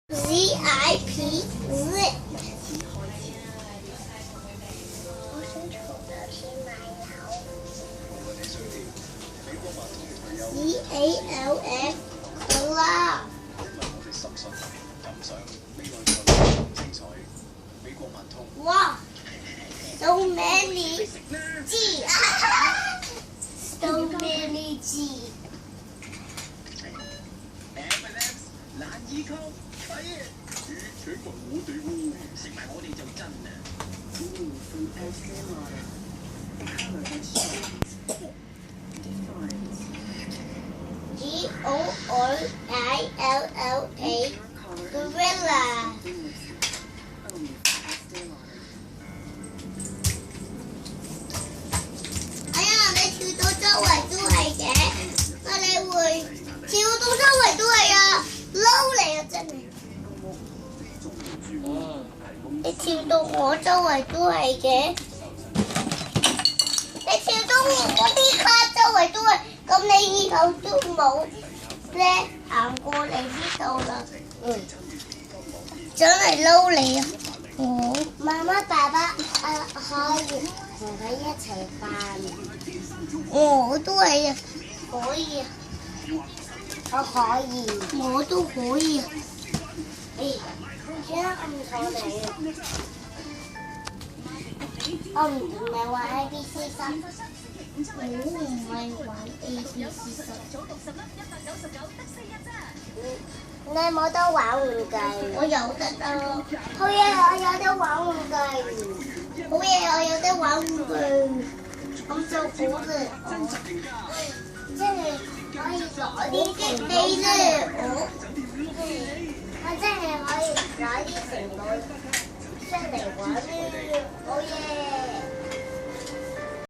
ZIP zip。我想儲到錢買樓。CALF club。哇 ，so many G， so many G。難以抗拒。請問我哋喎，食埋我哋就真啦。GORILLA gorilla。哎呀，你跳到周圍都係嘅，乜你會跳到周圍都係啊？撈你啊！真係，你跳到我周圍都係嘅，你跳到我啲卡周圍都係，咁你以後都冇咧行過嚟呢度啦。真係撈你啊！媽媽爸爸可以同佢一齊扮，我都係啊，可以啊。我可以，我都可以。而家暗咗你啊！我唔係玩 ABC 三，我唔係玩 ABC 三。你冇得玩玩具，我有得啊！好嘢，我有得玩玩具。好嘢，我有得玩玩具，咁就好啦。即係。可以攞啲激氣咧，我真係可以攞啲成果。